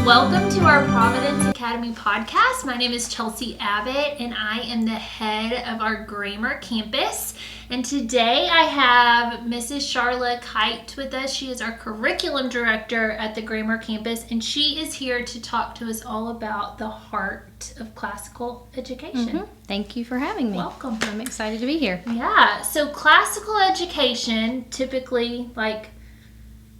Welcome to our Providence Academy Podcast. My name is Chelsea Abbott, and I am the head of our Grammar campus. And today I have Mrs. Charla Kite with us. She is our curriculum director at the Grammar campus, and she is here to talk to us all about the heart of classical education. Mm-hmm. Thank you for having me. Welcome. I'm excited to be here. Yeah, so classical education, typically, like,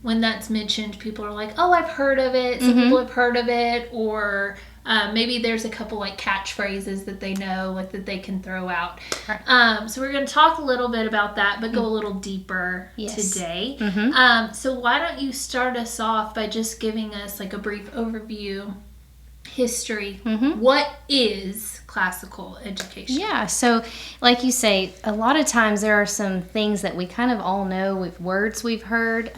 when that's mentioned, people are like, oh, I've heard of it. Some people have heard of it. Or maybe there's a couple like catchphrases that they know, like that they can throw out. Right. So we're going to talk a little bit about that, but go a little deeper today. So why don't you start us off by just giving us like a brief overview, history. What is classical education? Yeah, so like you say, a lot of times there are some things that we kind of all know with words we've heard,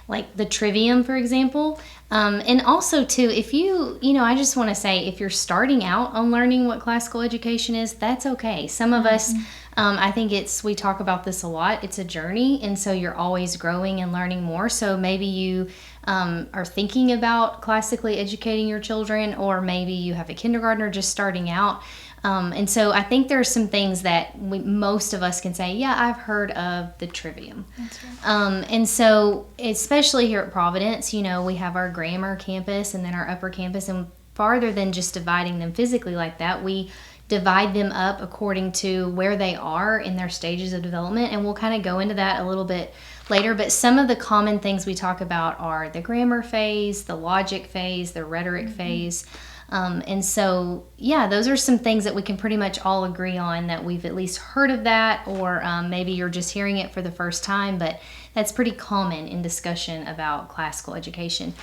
like the trivium, for example. And also, too, if I just want to say, if you're starting out on learning what classical education is, that's okay. Some of us, I think we talk about this a lot. It's a journey, and so you're always growing and learning more. So maybe you are thinking about classically educating your children, or maybe you have a kindergartner just starting out. And so I think there are some things that most of us can say, yeah, I've heard of the trivium. That's right. And so especially here at Providence, we have our grammar campus and then our upper campus, and farther than just dividing them physically like that, we divide them up according to where they are in their stages of development, and we'll kind of go into that a little bit later. But some of the common things we talk about are the grammar phase, the logic phase, the rhetoric phase. And so, yeah, those are some things that we can pretty much all agree on, that we've at least heard of that, or maybe you're just hearing it for the first time, but that's pretty common in discussion about classical education.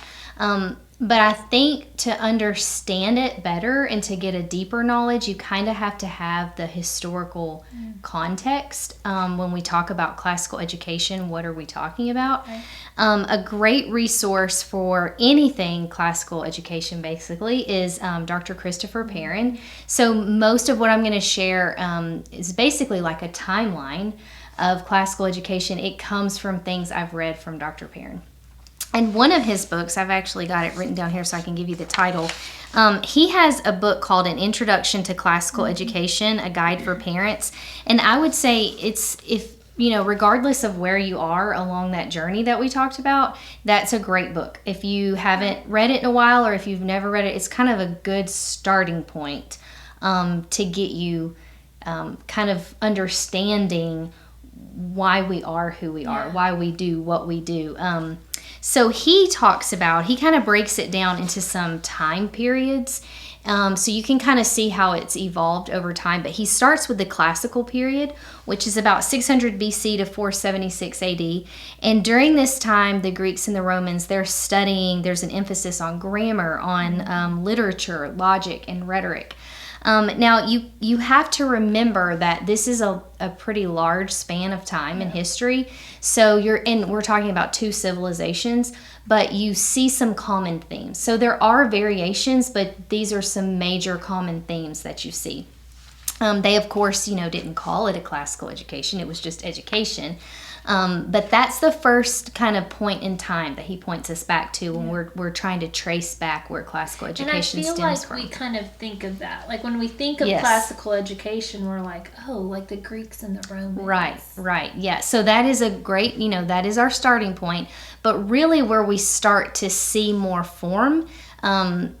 But I think to understand it better and to get a deeper knowledge, you kind of have to have the historical context. When we talk about classical education, what are we talking about? Right. A great resource for anything classical education, basically, is Dr. Christopher Perrin. So most of what I'm going to share is basically like a timeline of classical education. It comes from things I've read from Dr. Perrin. And one of his books, I've actually got it written down here so I can give you the title. He has a book called An Introduction to Classical Education, a guide for parents. And I would say regardless of where you are along that journey that we talked about, that's a great book. If you haven't read it in a while, or if you've never read it, it's kind of a good starting point to get you kind of understanding why we are who we are, why we do what we do. So he kind of breaks it down into some time periods. So you can kind of see how it's evolved over time. But he starts with the classical period, which is about 600 BC to 476 AD. And during this time, the Greeks and the Romans, there's an emphasis on grammar, on literature, logic, and rhetoric. Now, you have to remember that this is a pretty large span of time in history. So we're talking about two civilizations, but you see some common themes. So there are variations, but these are some major common themes that you see. They, of course, didn't call it a classical education. It was just education. But that's the first kind of point in time that he points us back to when we're trying to trace back where classical education stems from. And I feel like we kind of think of that. Like when we think of classical education, we're like, oh, like the Greeks and the Romans. Right. Yeah. So that is a great, that is our starting point. But really where we start to see more form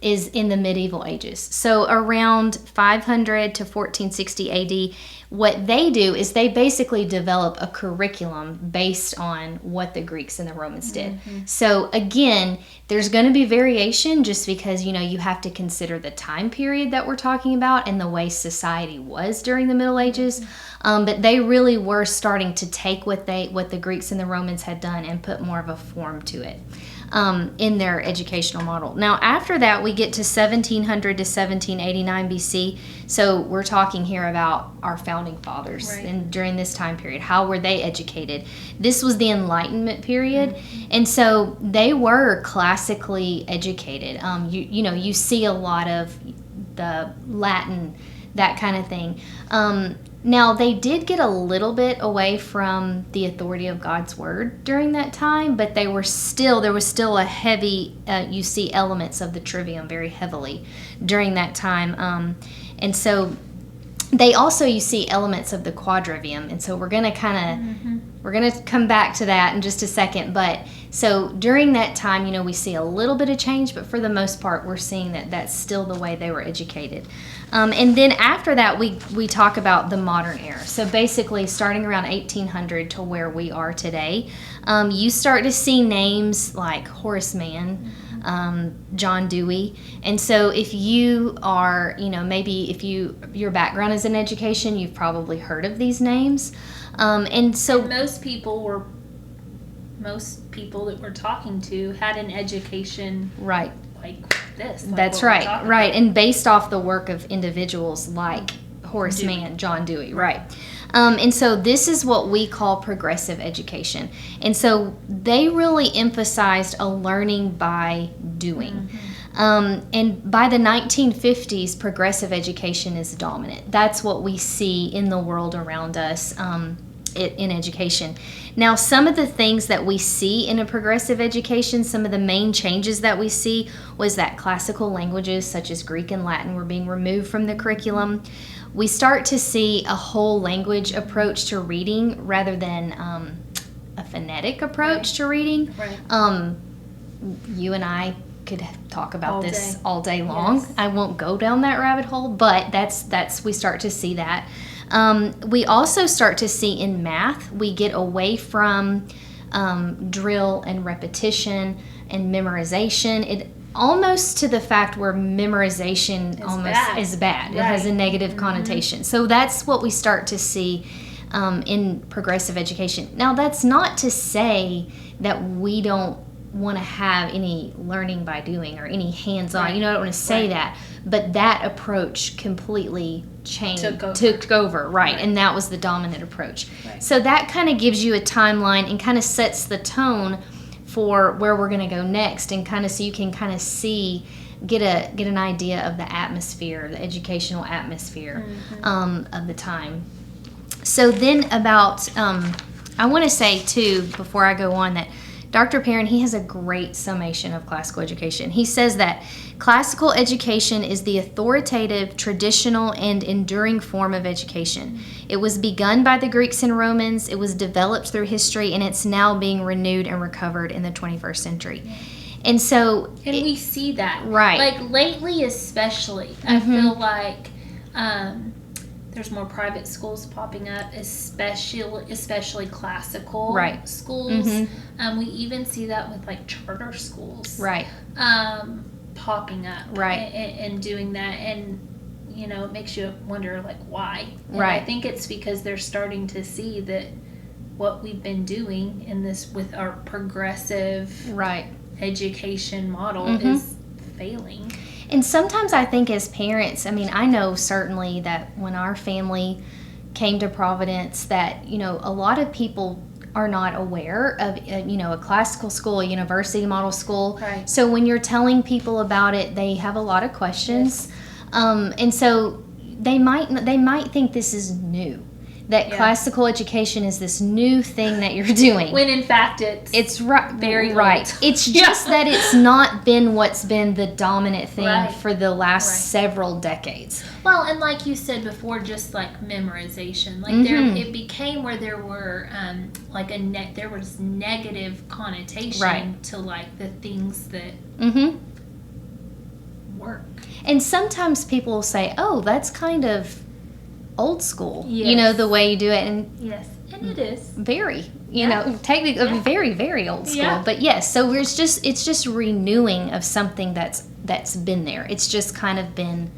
is in the medieval ages. So around 500 to 1460 AD, what they do is they basically develop a curriculum based on what the Greeks and the Romans did. So again, there's going to be variation just because, you have to consider the time period that we're talking about and the way society was during the Middle Ages. But they really were starting to take what the Greeks and the Romans had done and put more of a form to it. In their educational model. Now, after that, we get to 1700 to 1789 BC. So we're talking here about our founding fathers, and during this time period, how were they educated? This was the Enlightenment period, and so they were classically educated. You see a lot of the Latin, that kind of thing. Now, they did get a little bit away from the authority of God's word during that time, but there was still a heavy, you see elements of the trivium very heavily during that time. And so they also, you see elements of the quadrivium. And so we're going to we're going to come back to that in just a second. But so during that time, we see a little bit of change, but for the most part, we're seeing that that's still the way they were educated. And then after that, we talk about the modern era. So basically, starting around 1800 to where we are today, you start to see names like Horace Mann, John Dewey. And so if you are, maybe if your background is in education, you've probably heard of these names. And so most people that we're talking to had an education right like this. Like that's right. And based off the work of individuals like Horace Mann, John Dewey, right. And so this is what we call progressive education. And so they really emphasized a learning by doing. And by the 1950s, progressive education is dominant. That's what we see in the world around us in education. Now, some of the things that we see in a progressive education, some of the main changes that we see was that classical languages such as Greek and Latin were being removed from the curriculum. We start to see a whole language approach to reading rather than a phonetic approach to reading. Right. You and I could talk about all this day. all day long. Yes. I won't go down that rabbit hole, but that's we start to see that. We also start to see in math, we get away from drill and repetition and memorization. It almost to the fact where memorization is bad. Right. It has a negative connotation. So that's what we start to see in progressive education. Now, that's not to say that we don't want to have any learning by doing or any hands-on. Right. I don't want to say that. But that approach completely changed, took over, right? And that was the dominant approach. Right. So that kind of gives you a timeline and kind of sets the tone for where we're going to go next, and kind of so you can kind of get an idea of the atmosphere, the educational atmosphere of the time. So then about, I want to say too, before I go on, that Dr. Perrin, he has a great summation of classical education. He says that classical education is the authoritative, traditional, and enduring form of education. It was begun by the Greeks and Romans, it was developed through history, and it's now being renewed and recovered in the 21st century. And so... And we see that. Right. Like lately especially, I feel like... there's more private schools popping up, especially classical schools. We even see that with like charter schools, popping up, and doing that, and it makes you wonder like why. And I think it's because they're starting to see that what we've been doing in this with our progressive education model is failing. And sometimes I think as parents, I know certainly that when our family came to Providence that, a lot of people are not aware of, a classical school, a university model school. Right. So when you're telling people about it, they have a lot of questions. Yes. And so they might think this is new. That classical education is this new thing that you're doing. When in fact it's very right. old. It's just that it's not been what's been the dominant thing for the last several decades. Well, and like you said before, just like memorization, like it became where there were there was negative connotation to like the things that work. And sometimes people will say, "Oh, that's kind of old school," the way you do it, and and it is very, technically very, very old school. But yes, so it's just renewing of something that's been there. It's just kind of been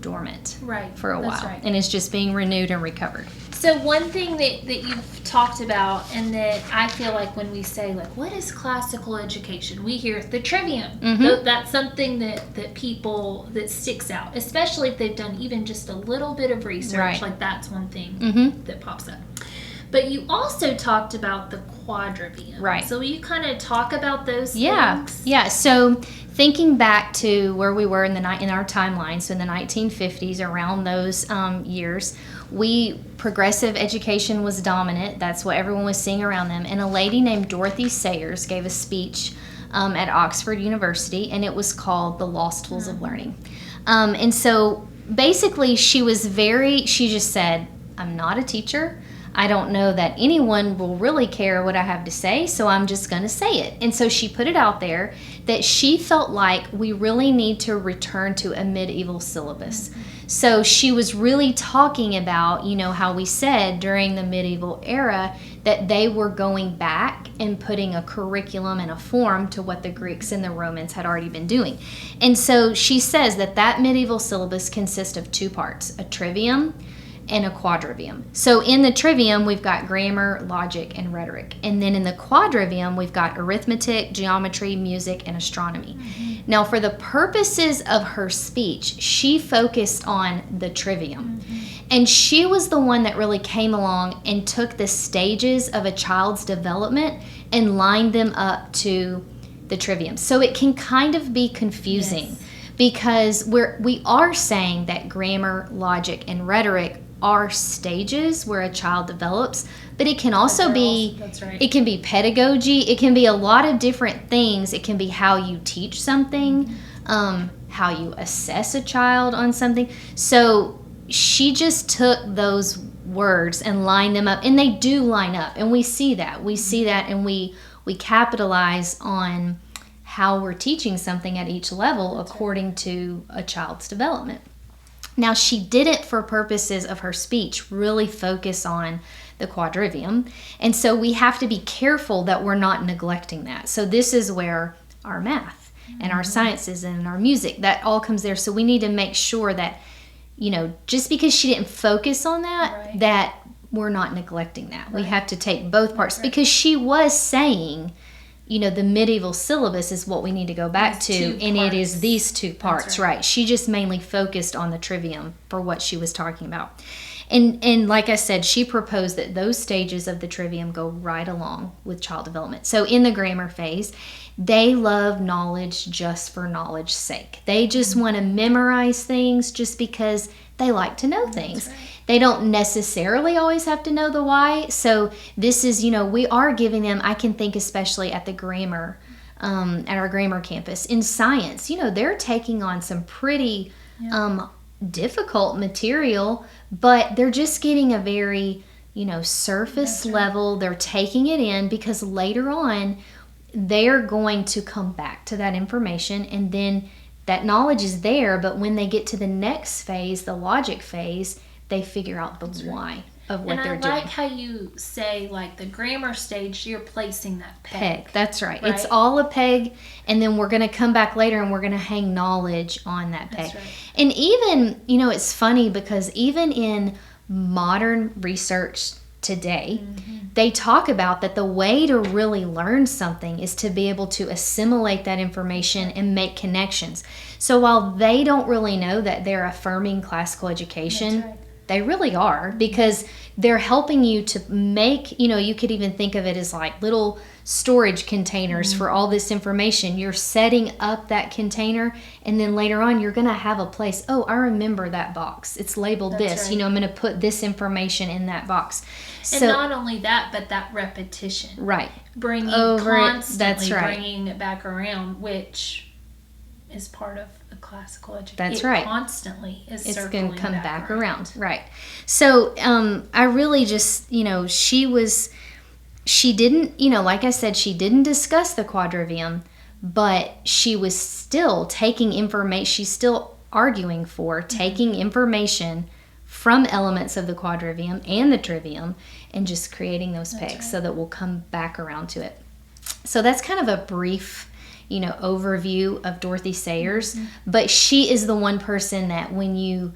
dormant for a while, and it's just being renewed and recovered. So one thing that you've talked about, and that I feel like when we say like, what is classical education? We hear the trivium. That's something that people, that sticks out, especially if they've done even just a little bit of research. Like that's one thing that pops up. But you also talked about the quadrivium. Right. So will you kind of talk about those things? Yeah. So thinking back to where we were in our timeline, so in the 1950s, around those years, progressive education was dominant. That's what everyone was seeing around them. And a lady named Dorothy Sayers gave a speech at Oxford University, and it was called The Lost Tools of Learning. And so basically she just said, I'm not a teacher. I don't know that anyone will really care what I have to say, so I'm just going to say it. And so she put it out there that she felt like we really need to return to a medieval syllabus. So she was really talking about, how we said during the medieval era that they were going back and putting a curriculum and a form to what the Greeks and the Romans had already been doing. And so she says that medieval syllabus consists of two parts, a trivium and a quadrivium. So in the trivium, we've got grammar, logic, and rhetoric. And then in the quadrivium, we've got arithmetic, geometry, music, and astronomy. Now, for the purposes of her speech, she focused on the trivium. And she was the one that really came along and took the stages of a child's development and lined them up to the trivium. So it can kind of be confusing because we are saying that grammar, logic, and rhetoric are stages where a child develops, but it can also be, it can be pedagogy, it can be a lot of different things. It can be how you teach something, how you assess a child on something. So she just took those words and lined them up, and they do line up, and we see that, and we capitalize on how we're teaching something at each level according to a child's development. Now, she didn't, for purposes of her speech, really focus on the quadrivium. And so we have to be careful that we're not neglecting that. So this is where our math and our sciences and our music, that all comes there. So we need to make sure that, just because she didn't focus on that, that we're not neglecting that. We have to take both parts because she was saying, the medieval syllabus is what we need to go back to, and it is these two parts, right? She just mainly focused on the trivium for what she was talking about. And like I said, she proposed that those stages of the trivium go right along with child development. So in the grammar phase, they love knowledge just for knowledge's sake. They just want to memorize things just because they like to know things. They don't necessarily always have to know the why. So this is, we are giving them, I can think especially at the grammar, at our grammar campus. In science, they're taking on some pretty difficult material, but they're just getting a very, surface level. They're taking it in because later on, they're going to come back to that information, and then that knowledge is there. But when they get to the next phase, the logic phase, they figure out the why of what they're doing. And I like how you say, like, the grammar stage, you're placing that peg. That's right. It's all a peg, and then we're going to come back later and we're going to hang knowledge on that peg. That's right. And even, it's funny because even in modern research today, they talk about that the way to really learn something is to be able to assimilate that information and make connections. So while they don't really know that they're affirming classical education, they really are, because they're helping you to make, you could even think of it as like little storage containers for all this information. You're setting up that container, and then later on you're going to have a place, I remember that box. It's labeled this. I'm going to put this information in that box. And not only that, but that repetition. Right. Constantly bringing it back around, which is part of a classical education. That's right. Constantly is it's circling going to come back around. Right. So I really just, she didn't, like I said, she didn't discuss the quadrivium, but she was still taking information. She's still arguing for taking information from elements of the quadrivium and the trivium and just creating those pegs so that we'll come back around to it. So that's kind of a brief, overview of Dorothy Sayers, but she is the one person that when you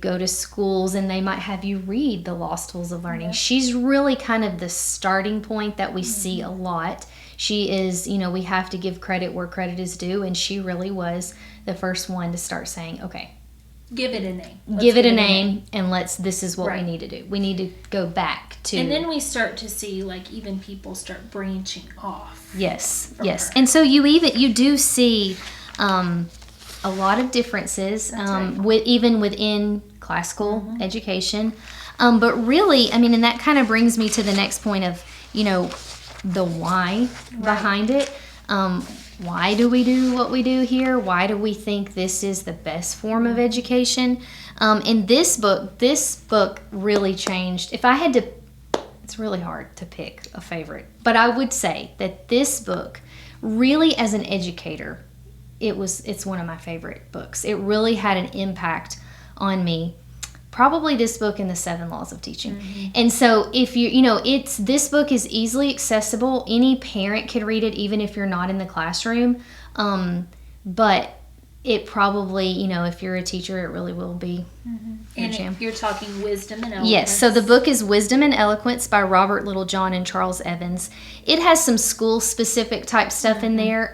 go to schools and they might have you read The Lost Tools of Learning. She's really kind of the starting point that we see a lot. She is, we have to give credit where credit is due, and she really was the first one to start saying, okay, give it a name. Give it a name, and this is what Right. we need to do. We need to go back to. And then we start to see, like, even people start branching off. Yes. her. And so you do see a lot of differences Right. even within classical education. But really, I mean, and that kind of brings me to the next point of, the why behind it. Why do we do what we do here? Why do we think this is the best form of education? In this book really changed. If I had to, it's really hard to pick a favorite, but I would say that this book really, as an educator, it's one of my favorite books. It really had an impact on me. Probably this book and the 7 Laws of Teaching. And so if this book is easily accessible. Any parent could read it, even if you're not in the classroom. But it probably, if you're a teacher, it really will be. And you're talking Wisdom and Eloquence. Yes, so the book is Wisdom and Eloquence by Robert Littlejohn and Charles Evans. It has some school-specific type stuff in there,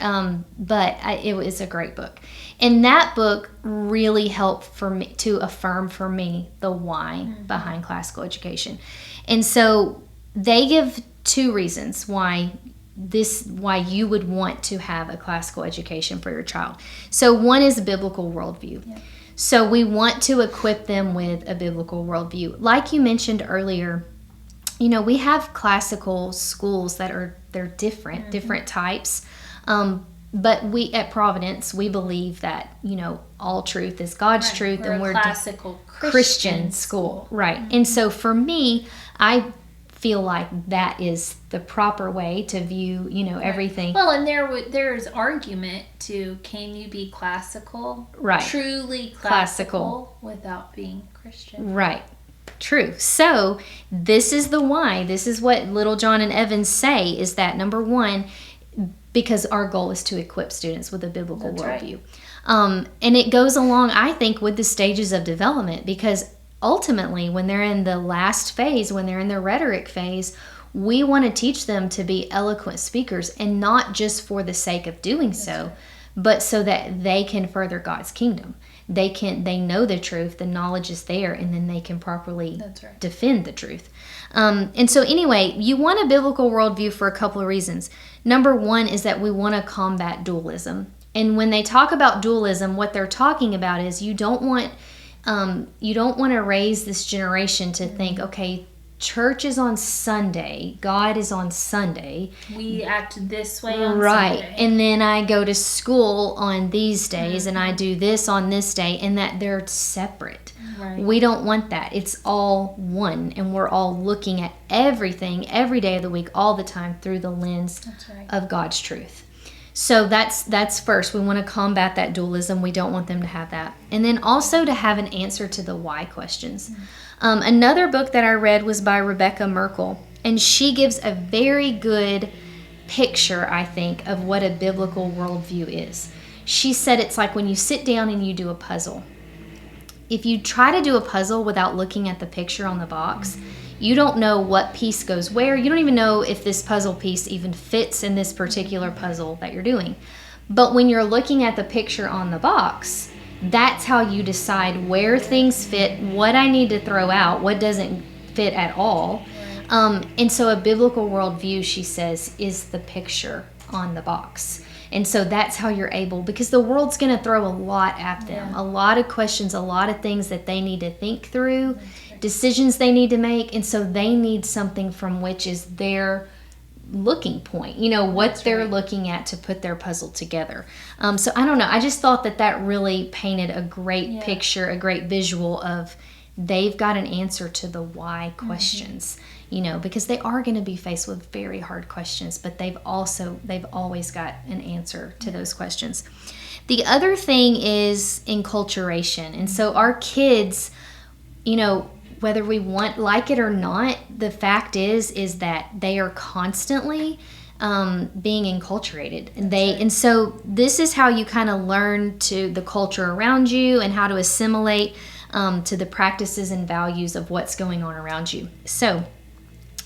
but it was a great book. And that book really helped for me to affirm for me the why behind classical education. And so they give 2 reasons why you would want to have a classical education for your child. So one is a biblical worldview. Yeah. So we want to equip them with a biblical worldview. Like you mentioned earlier, we have classical schools they're different types. But we at Providence, we believe that, all truth is God's truth, and we're a classical Christian school. Right. And so for me, I feel like that is the proper way to view, everything. Well, and there's argument to, can you be classical? Right. Truly classical without being Christian. Right. True. So this is the why. This is what Littlejohn and Evans say, is that number 1, because our goal is to equip students with a biblical worldview. Right. And it goes along, I think, with the stages of development, because ultimately, when they're in the last phase, when they're in the rhetoric phase, we want to teach them to be eloquent speakers, and not just for the sake of doing so, but so that they can further God's kingdom. They know the truth, the knowledge is there, and then they can properly defend the truth. And so anyway, you want a biblical worldview for a couple of reasons. Number 1 is that we want to combat dualism. And when they talk about dualism, what they're talking about is you don't want to raise this generation to think, okay, church is on Sunday, God is on Sunday. We act this way on Sunday. Sunday. And then I go to school on these days, and I do this on this day, and that they're separate. Right. We don't want that. It's all one, and we're all looking at everything every day of the week, all the time, through the lens of God's truth. So that's first. We want to combat that dualism. We don't want them to have that. And then also to have an answer to the why questions. Another book that I read was by Rebecca Merkel, and she gives a very good picture, I think, of what a biblical worldview is. She said it's like when you sit down and you do a puzzle. If you try to do a puzzle without looking at the picture on the box, you don't know what piece goes where. You don't even know if this puzzle piece even fits in this particular puzzle that you're doing. But when you're looking at the picture on the box, that's how you decide where things fit, what I need to throw out, what doesn't fit at all. And so a biblical worldview, she says, is the picture on the box. And so that's how you're able, because the world's going to throw a lot at them, a lot of questions, a lot of things that they need to think through, decisions they need to make. And so they need something from which is their looking point, what they're looking at to put their puzzle together. So I don't know. I just thought that really painted a great picture, a great visual of they've got an answer to the why questions, because they are going to be faced with very hard questions, but they've always got an answer to those questions. The other thing is enculturation. And so our kids, whether we like it or not, the fact is that they are constantly being enculturated. And so this is how you kind of learn to the culture around you and how to assimilate to the practices and values of what's going on around you. So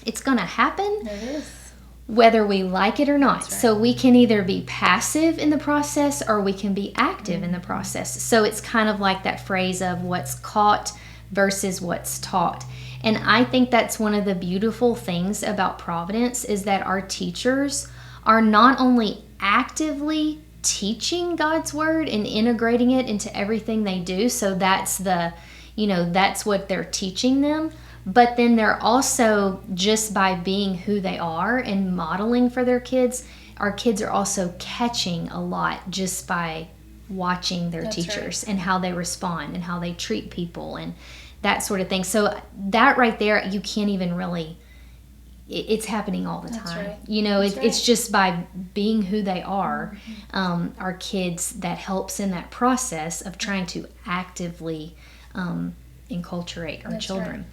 it's going to happen. It is. whether we like it or not. That's right. So we can either be passive in the process or we can be active in the process. So it's kind of like that phrase of what's caught versus what's taught. And I think that's one of the beautiful things about Providence is that our teachers are not only actively teaching God's word and integrating it into everything they do. So that's that's what they're teaching them. But then they're also, just by being who they are and modeling for their kids, our kids are also catching a lot just by watching their teachers and how they respond and how they treat people and that sort of thing. So that right there, you can't even really, it's happening all the time. Right. It's just by being who they are, our kids, that helps in that process of trying to actively enculturate our children.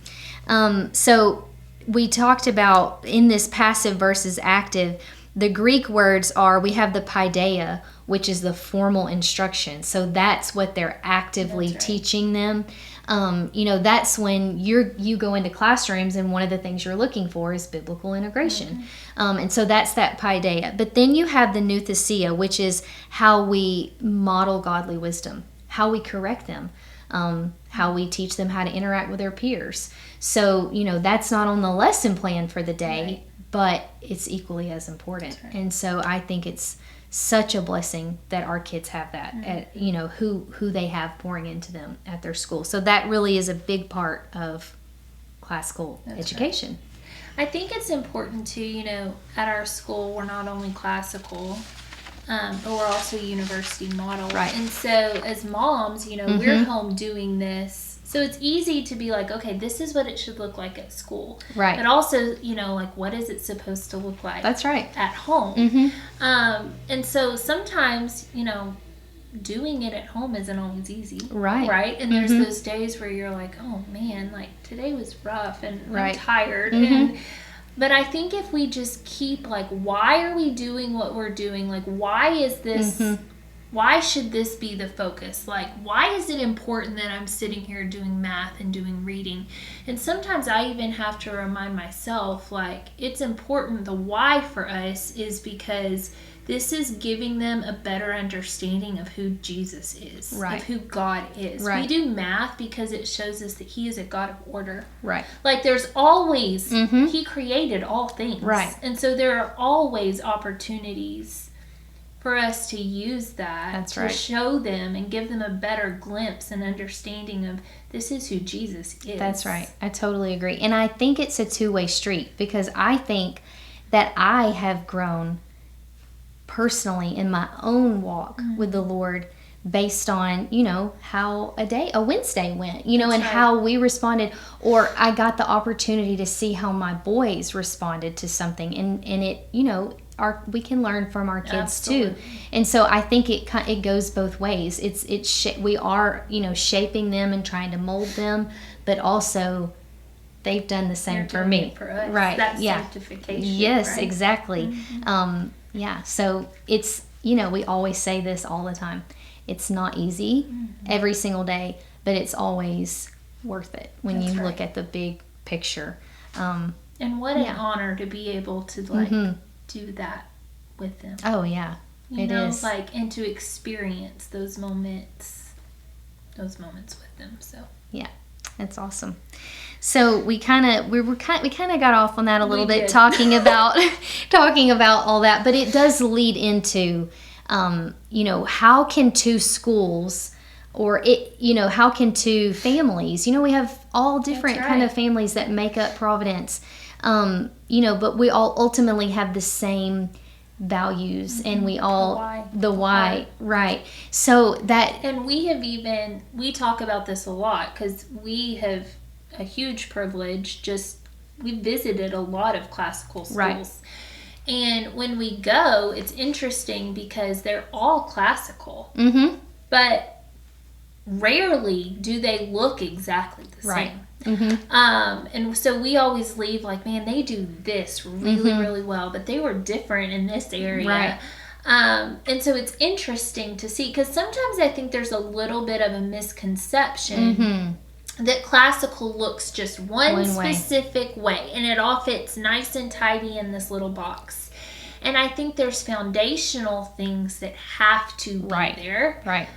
Right. So we talked about in this passive versus active, the Greek words are, we have the paideia, which is the formal instruction. So that's what they're actively teaching them. That's when you go into classrooms and one of the things you're looking for is biblical integration. And so that's that paideia. But then you have the nouthesia, which is how we model godly wisdom, how we correct them, how we teach them how to interact with their peers. So, that's not on the lesson plan for the day, but it's equally as important. Right. And so I think it's such a blessing that our kids have that, at, who they have pouring into them at their school. So that really is a big part of classical education. Right. I think it's important too, at our school, we're not only classical, but we're also university model. Right. And so as moms, we're home doing this. So it's easy to be like, okay, this is what it should look like at school. Right. But also, what is it supposed to look like? That's right. At home. And so sometimes, doing it at home isn't always easy. Right. Right. And there's those days where you're like, oh man, today was rough and I'm tired. But I think if we just keep why are we doing what we're doing? Why is this, why should this be the focus? Why is it important that I'm sitting here doing math and doing reading? And sometimes I even have to remind myself, it's important. The why for us is because this is giving them a better understanding of who Jesus is, of who God is. We do math because it shows us that He is a God of order. Right. There's always, He created all things. Right. And so there are always opportunities for us to use that to show them and give them a better glimpse and understanding of this is who Jesus is. That's right. I totally agree. And I think it's a two-way street, because I think that I have grown personally in my own walk with the Lord based on, how a Wednesday went, and how we responded, or I got the opportunity to see how my boys responded to something, and it, we can learn from our kids too. And so I think it goes both ways. We are, shaping them and trying to mold them, but also they've done the same for me. For us. Right. That's sanctification. Yes, right? Exactly. So it's, we always say this all the time. It's not easy every single day, but it's always worth it when you look at the big picture. And what an honor to be able to do that with them. Oh yeah, it is. And to experience those moments with them. So yeah, it's awesome. So we kind of got off on that a little bit, talking about all that, but it does lead into how can two schoos, or how can two families, we have all different kind of families that make up Providence, but we all ultimately have the same values, and we all the why, right? So that, and we talk about this a lot because we have a huge privilege. We visited a lot of classical schools. Right. And when we go, it's interesting because they're all classical, but rarely do they look exactly the same. And so we always leave man, they do this really, really well, but they were different in this area. Right. And so it's interesting to see, because sometimes I think there's a little bit of a misconception that classical looks just one way. specific way, and it all fits nice and tidy in this little box. And I think there's foundational things that have to be there. Right.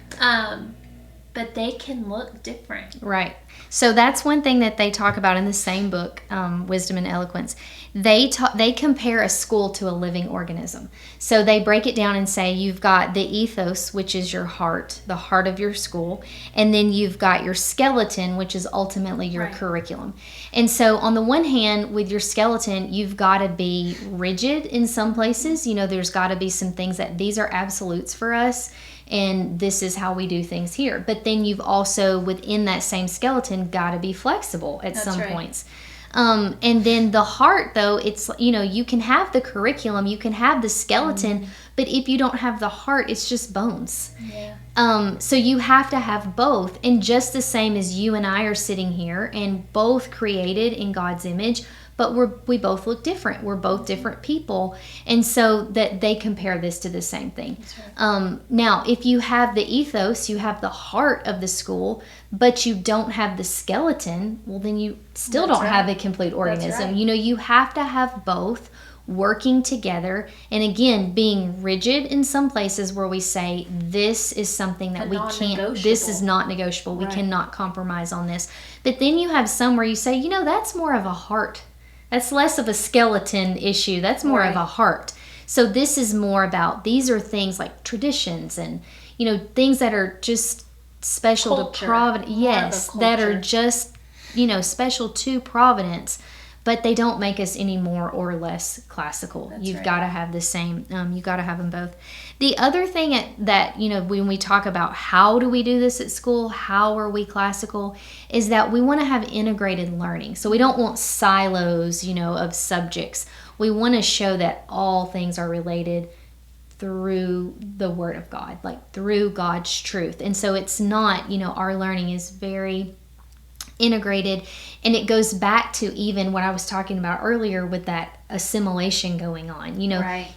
But they can look different. Right. So that's one thing that they talk about in the same book, Wisdom and Eloquence. They compare a school to a living organism. So they break it down and say you've got the ethos, which is your heart, the heart of your school, and then you've got your skeleton, which is ultimately your curriculum. And so on the one hand, with your skeleton, you've got to be rigid in some places. There's got to be some things that these are absolutes for us, and this is how we do things here. But then you've also, within that same skeleton, got to be flexible at some points. And then the heart, though, it's, you can have the curriculum, you can have the skeleton, but if you don't have the heart, it's just bones. Yeah. So you have to have both. And just the same as you and I are sitting here and both created in God's image, but we both look different. We're both different people. And so that they compare this to the same thing. Right. Now, if you have the ethos, you have the heart of the school, but you don't have the skeleton, well, then you still don't have a complete organism. Right. You have to have both working together. And again, being rigid in some places where we say, this is something that we can't, this is not negotiable. We cannot compromise on this. But then you have some where you say, that's more of a heart. That's less of a skeleton issue. That's more of a heart. So this is more about, these are things like traditions and, things that are just special to Providence. Yes, that are just, special to Providence. But they don't make us any more or less classical. You've got to have the same. You've got to have them both. The other thing that, when we talk about how do we do this at school, how are we classical, is that we want to have integrated learning. So we don't want silos, of subjects. We want to show that all things are related through the Word of God, like through God's truth. And so it's not, our learning is very integrated, and it goes back to even what I was talking about earlier with that assimilation going on.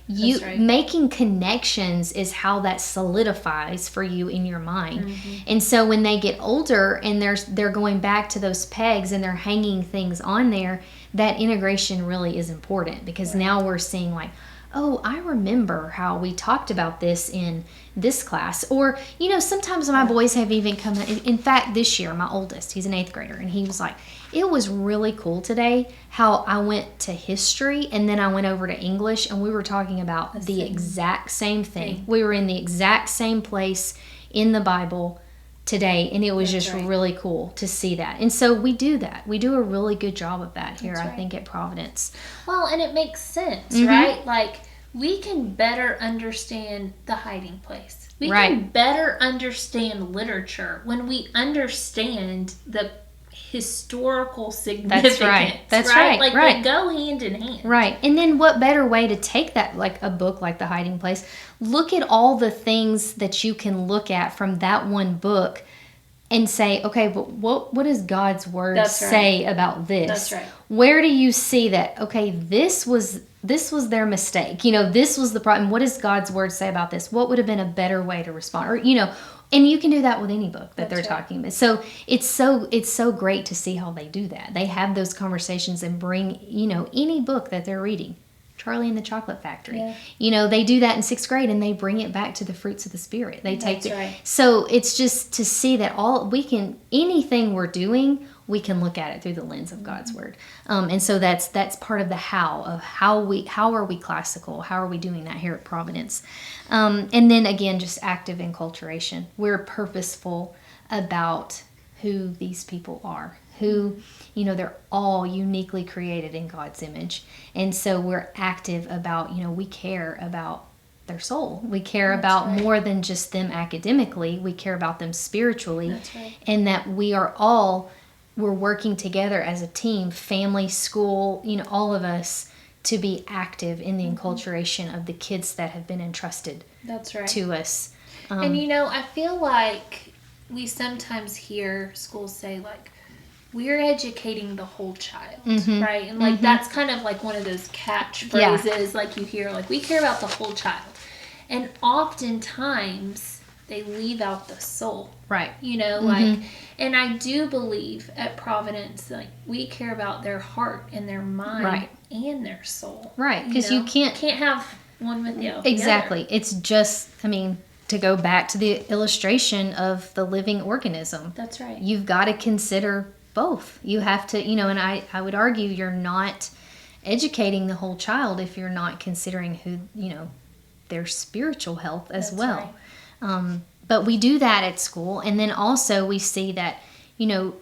Making connections is how that solidifies for you in your mind. Mm-hmm. And so when they get older and they're going back to those pegs and they're hanging things on there, that integration really is important, because now we're seeing like, oh, I remember how we talked about this in this class. Or, sometimes my boys have even come, in fact, this year, my oldest, he's an 8th grader, and he was like, it was really cool today how I went to history and then I went over to English, and we were talking about the exact same thing. We were in the exact same place in the Bible today, and it was really cool to see that. And so we do that. We do a really good job of that here, I think, at Providence. Well, and it makes sense, right? Like, we can better understand the hiding place. We can better understand literature when we understand the historical significance. That's right. Like, they go hand in hand. Right. And then what better way to take that, like a book like The Hiding Place, look at all the things that you can look at from that one book and say, okay, but what does God's word say about this? That's right. Where do you see that, okay, this was their mistake. This was the problem. What does God's word say about this? What would have been a better way to respond? Or, and you can do that with any book that they're talking about. So it's so great to see how they do that. They have those conversations and bring, any book that they're reading. Charlie and the Chocolate Factory. Yeah. They do that in 6th grade, and they bring it back to the fruits of the Spirit. They take So it's just to see that anything we're doing, we can look at it through the lens of God's word. And so that's part of the how are we classical? How are we doing that here at Providence? And then again, just active enculturation. We're purposeful about who these people are, who, they're all uniquely created in God's image. And so we're active about, we care about their soul. We care about more than just them academically. We care about them spiritually. And that we're working together as a team, family, school, all of us, to be active in the enculturation of the kids that have been entrusted to us. And I feel like we sometimes hear schools say, like, we're educating the whole child, right? And that's kind of like one of those catchphrases, like you hear, like, we care about the whole child. And oftentimes they leave out the soul. Right. You know, like, and I do believe at Providence, like, we care about their heart and their mind and their soul. Right. Because you can't have one with the other. Exactly. It's just, I mean, to go back to the illustration of the living organism. That's right. You've got to consider both. You have to, you know, and I would argue you're not educating the whole child if you're not considering who, you know, their spiritual health as well. Right. But we do that at school, and then also we see that, you know,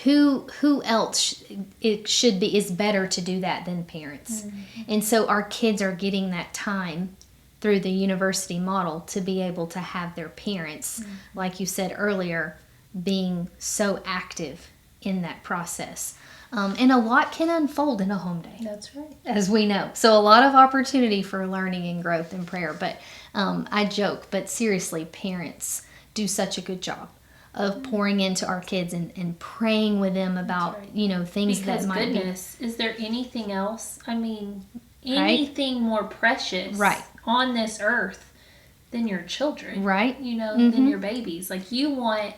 who else it should be is better to do that than parents. And so our kids are getting that time through the university model to be able to have their parents, like you said earlier, being so active in that process. And a lot can unfold in a home day. That's right. As we know. So a lot of opportunity for learning and growth and prayer. But I joke, but seriously, parents do such a good job of pouring into our kids and praying with them about, you know, things because that might goodness, is there anything else? I mean, anything more precious on this earth than your children. Right. You know, than your babies. Like, you want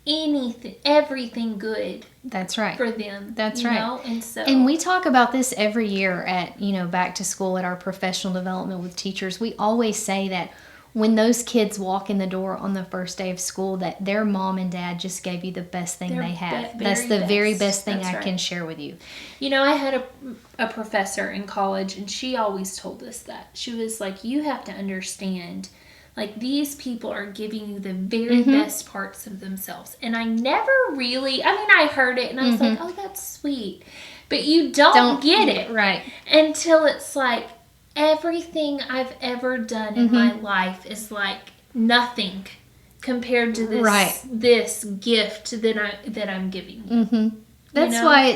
anything, everything good. That's right. For them. That's right. Know? And we talk about this every year at, you know, back to school at our professional development with teachers. We always say that when those kids walk in the door on the first day of school, that their mom and dad just gave you the best thing they have. That's the very best thing I can share with you. You know, I had a professor in college, and she always told us that. She was like, you have to understand, like, these people are giving you the very best parts of themselves. And I never really, I mean, I heard it, and I was like, oh, that's sweet. But you don't get it. Right. Until it's like, everything I've ever done in my life is like nothing compared to this gift that I'm giving you. That's why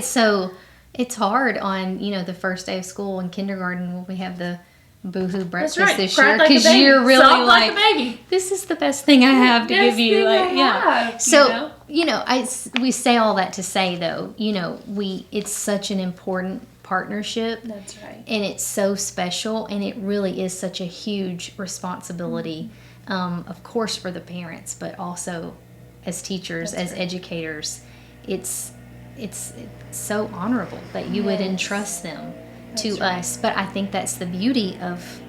it's hard on, you know, the first day of school in kindergarten when we have the boohoo breakfast this year, because you're really like, this is the best thing I have to give you. Like, so you know, we say all that to say, though, you know, it's such an important partnership. That's right. And it's so special, and it really is such a huge responsibility, of course, for the parents, but also as teachers, as educators. It's so honorable that you would entrust them to us. But I think that's the beauty of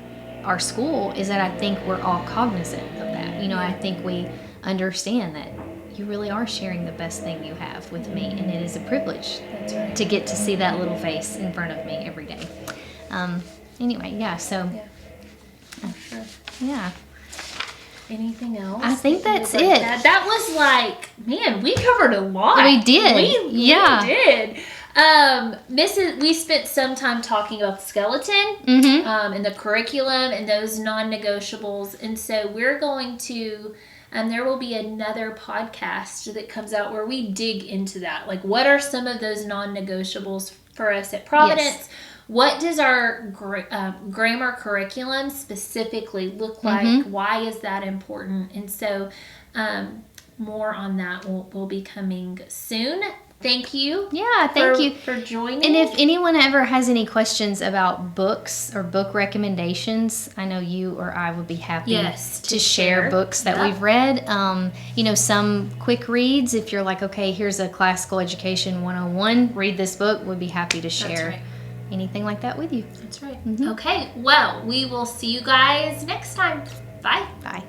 our school, is that I think we're all cognizant of that. You know, I think we understand that you really are sharing the best thing you have with me, and it is a privilege to get to see that little face in front of me every day. Anyway, Anything else? I think that's it. That was like, man, we covered a lot. We did. We did. We spent some time talking about the skeleton, and the curriculum and those non-negotiables. And so we're going to, there will be another podcast that comes out where we dig into that. Like, what are some of those non-negotiables for us at Providence? Yes. What does our grammar curriculum specifically look like? Why is that important? And so more on that will be coming soon. Thank you. Yeah, thank you for joining. And if anyone ever has any questions about books or book recommendations, I know you or I would be happy to share books that we've read. You know, some quick reads. If you're like, okay, here's a classical education 101, read this book, we'd be happy to share anything like that with you. That's right. Okay, well, we will see you guys next time. Bye. Bye.